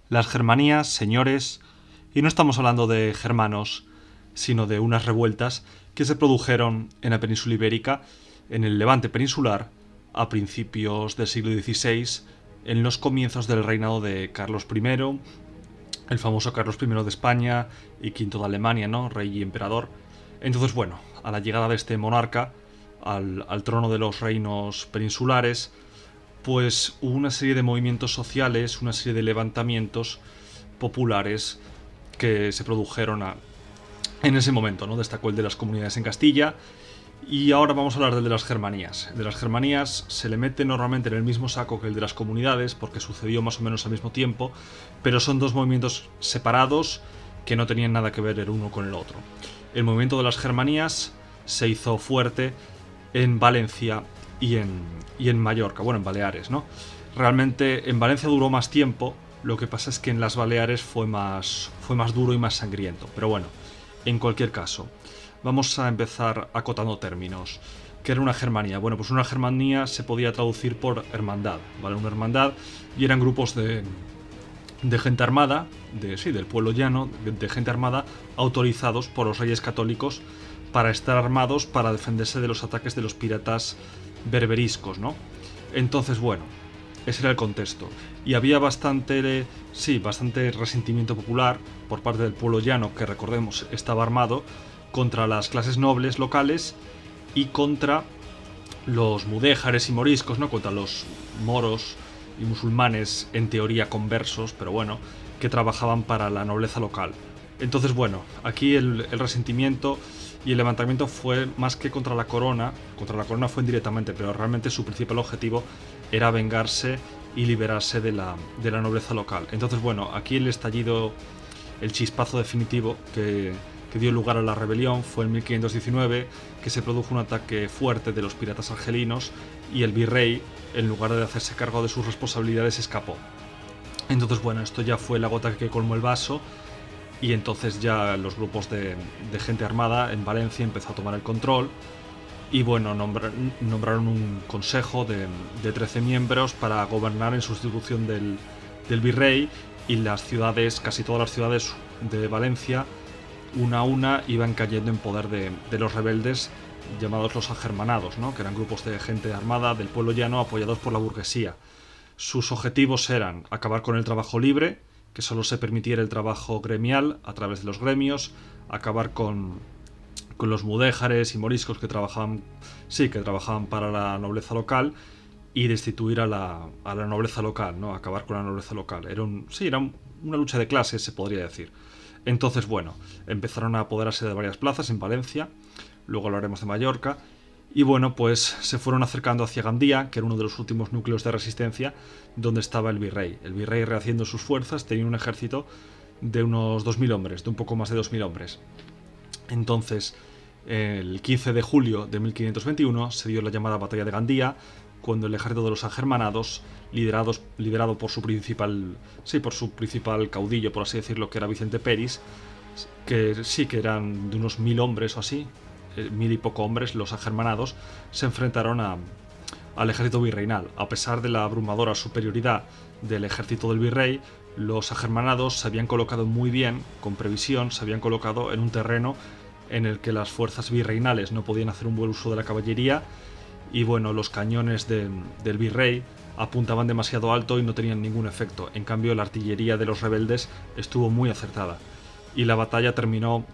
Las Germanías, señores, y no estamos hablando de germanos, sino de unas revueltas que se produjeron en la península ibérica, en el Levante peninsular, a principios del siglo XVI, en los comienzos del reinado de Carlos I, el famoso Carlos I de España y V de Alemania, ¿no? Rey y emperador. Entonces, bueno, a la llegada de este monarca al trono de los reinos peninsulares, pues hubo una serie de movimientos sociales, una serie de levantamientos populares que se produjeron en ese momento, ¿no? Destacó el de las comunidades en Castilla. Y ahora vamos a hablar del de las Germanías. El de las Germanías se le mete normalmente en el mismo saco que el de las comunidades, porque sucedió más o menos al mismo tiempo, pero son dos movimientos separados que no tenían nada que ver el uno con el otro. El movimiento de las Germanías se hizo fuerte en Valencia y en Mallorca, bueno, en Baleares, ¿no? Realmente en Valencia duró más tiempo, lo que pasa es que en las Baleares fue más duro y más sangriento, pero bueno, en cualquier caso, vamos a empezar acotando términos. ¿Qué era una germanía? Bueno, pues una germanía se podía traducir por hermandad, ¿vale? Una hermandad, y eran grupos de gente armada, del pueblo llano, de gente armada, autorizados por los reyes católicos para estar armados para defenderse de los ataques de los piratas berberiscos, ¿no? Entonces, bueno, ese era el contexto. Y había bastante resentimiento popular por parte del pueblo llano, que recordemos estaba armado, contra las clases nobles locales y contra los mudéjares y moriscos, ¿no? Contra los moros y musulmanes, en teoría conversos, pero bueno, que trabajaban para la nobleza local. Entonces, bueno, aquí el resentimiento y el levantamiento fue más que contra la corona fue indirectamente, pero realmente su principal objetivo era vengarse y liberarse de la nobleza local. Entonces, bueno, aquí el estallido, el chispazo definitivo que dio lugar a la rebelión fue en 1519, que se produjo un ataque fuerte de los piratas argelinos y el virrey, en lugar de hacerse cargo de sus responsabilidades, escapó. Entonces, bueno, esto ya fue la gota que colmó el vaso, y entonces ya los grupos de gente armada en Valencia empezó a tomar el control y bueno, nombraron un consejo de 13 miembros para gobernar en sustitución del virrey, y las ciudades, casi todas las ciudades de Valencia, una a una iban cayendo en poder de los rebeldes llamados los agermanados, ¿no? Que eran grupos de gente armada del pueblo llano apoyados por la burguesía. Sus objetivos eran acabar con el trabajo libre, que solo se permitiera el trabajo gremial a través de los gremios, acabar con los mudéjares y moriscos que trabajaban para la nobleza local, y destituir a la nobleza local, ¿no? Acabar con la nobleza local. Era una lucha de clases, se podría decir. Entonces, bueno, empezaron a apoderarse de varias plazas en Valencia, luego hablaremos de Mallorca, y bueno, pues se fueron acercando hacia Gandía, que era uno de los últimos núcleos de resistencia, donde estaba el virrey. El virrey, rehaciendo sus fuerzas, tenía un ejército de unos 2.000 hombres, de un poco más de 2.000 hombres. Entonces, el 15 de julio de 1521 se dio la llamada Batalla de Gandía, cuando el ejército de los agermanados, liderado por su principal caudillo, por así decirlo, que era Vicente Peris, que eran de unos 1.000 hombres o así, 1.000 y poco hombres, los agermanados, se enfrentaron al ejército virreinal. A pesar de la abrumadora superioridad del ejército del virrey, los agermanados se habían colocado muy bien, con previsión, se habían colocado en un terreno en el que las fuerzas virreinales no podían hacer un buen uso de la caballería, y bueno, los cañones del virrey apuntaban demasiado alto y no tenían ningún efecto. En cambio, la artillería de los rebeldes estuvo muy acertada, y la batalla terminó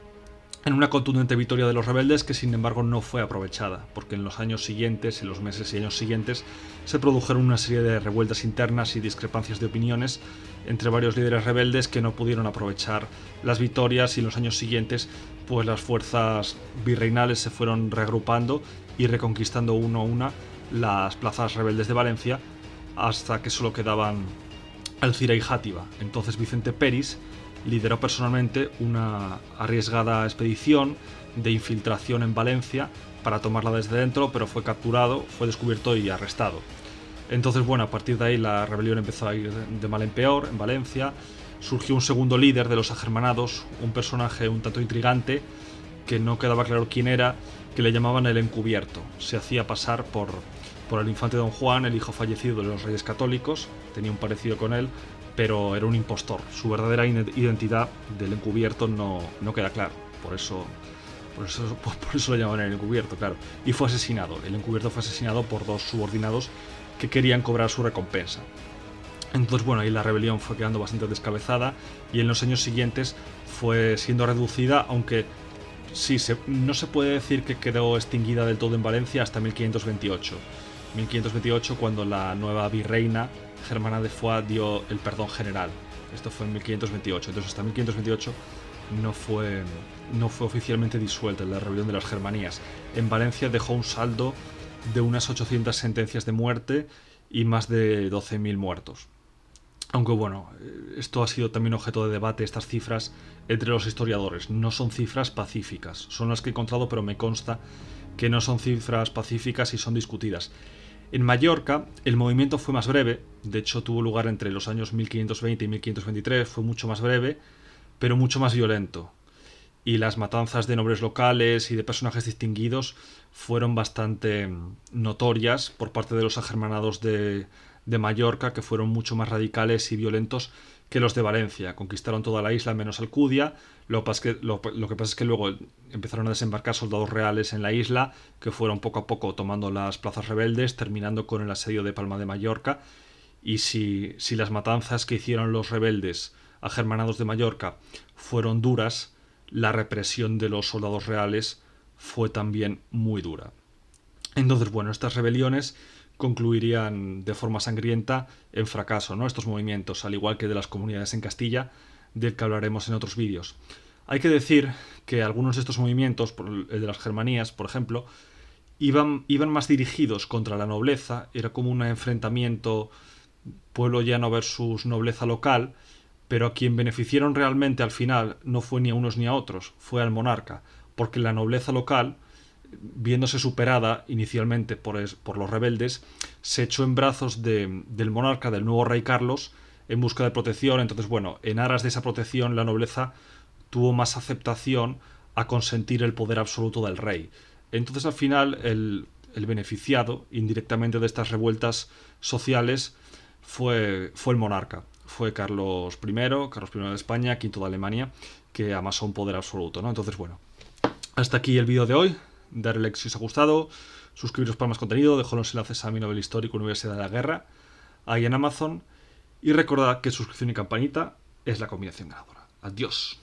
en una contundente victoria de los rebeldes, que sin embargo no fue aprovechada, porque en los años siguientes, en los meses y años siguientes, se produjeron una serie de revueltas internas y discrepancias de opiniones entre varios líderes rebeldes que no pudieron aprovechar las victorias, y en los años siguientes pues las fuerzas virreinales se fueron reagrupando y reconquistando uno a una las plazas rebeldes de Valencia, hasta que solo quedaban Alcira y Játiva. Entonces Vicente Peris lideró personalmente una arriesgada expedición de infiltración en Valencia para tomarla desde dentro, pero fue capturado, fue descubierto y arrestado. Entonces, bueno, a partir de ahí la rebelión empezó a ir de mal en peor en Valencia. Surgió un segundo líder de los agermanados, un personaje un tanto intrigante, que no quedaba claro quién era, que le llamaban el Encubierto. Se hacía pasar por el infante Don Juan, el hijo fallecido de los Reyes Católicos, tenía un parecido con él, pero era un impostor. Su verdadera identidad del encubierto no queda claro. Por eso lo llaman el encubierto, claro. Y fue asesinado. El encubierto fue asesinado por dos subordinados que querían cobrar su recompensa. Entonces, bueno, ahí la rebelión fue quedando bastante descabezada y en los años siguientes fue siendo reducida, aunque sí, no se puede decir que quedó extinguida del todo en Valencia hasta 1528. 1528, cuando la nueva virreina Germana de Foix dio el perdón general. Esto fue en 1528. Entonces, hasta 1528 no fue oficialmente disuelta la rebelión de las Germanías. En Valencia dejó un saldo de unas 800 sentencias de muerte y más de 12.000 muertos. Aunque bueno, esto ha sido también objeto de debate, estas cifras, entre los historiadores. No son cifras pacíficas, son las que he encontrado, pero me consta que no son cifras pacíficas y son discutidas. En Mallorca el movimiento fue más breve, de hecho tuvo lugar entre los años 1520 y 1523, fue mucho más breve, pero mucho más violento. Y las matanzas de nobles locales y de personajes distinguidos fueron bastante notorias por parte de los agermanados de Mallorca, que fueron mucho más radicales y violentos que los de Valencia. Conquistaron toda la isla menos Alcudia. Lo que pasa es que luego empezaron a desembarcar soldados reales en la isla, que fueron poco a poco tomando las plazas rebeldes, terminando con el asedio de Palma de Mallorca. Y si las matanzas que hicieron los rebeldes agermanados de Mallorca fueron duras, la represión de los soldados reales fue también muy dura. Entonces, bueno, estas rebeliones concluirían de forma sangrienta en fracaso, ¿no? Estos movimientos, al igual que de las comunidades en Castilla, del que hablaremos en otros vídeos. Hay que decir que algunos de estos movimientos, el de las Germanías, por ejemplo, iban más dirigidos contra la nobleza, era como un enfrentamiento pueblo llano versus nobleza local, pero a quien beneficiaron realmente al final no fue ni a unos ni a otros, fue al monarca, porque la nobleza local, viéndose superada inicialmente por los rebeldes, se echó en brazos del monarca, del nuevo rey Carlos, en busca de protección. Entonces, bueno, en aras de esa protección, la nobleza tuvo más aceptación a consentir el poder absoluto del rey. Entonces, al final, el beneficiado indirectamente de estas revueltas sociales fue el monarca. Fue Carlos I de España, V de Alemania, que amasó un poder absoluto, ¿no? Entonces, bueno, hasta aquí el vídeo de hoy. Darle like si os ha gustado, suscribiros para más contenido, dejo los enlaces a mi novela histórico Universidad de la Guerra, ahí en Amazon, y recordad que suscripción y campanita es la combinación ganadora. Adiós.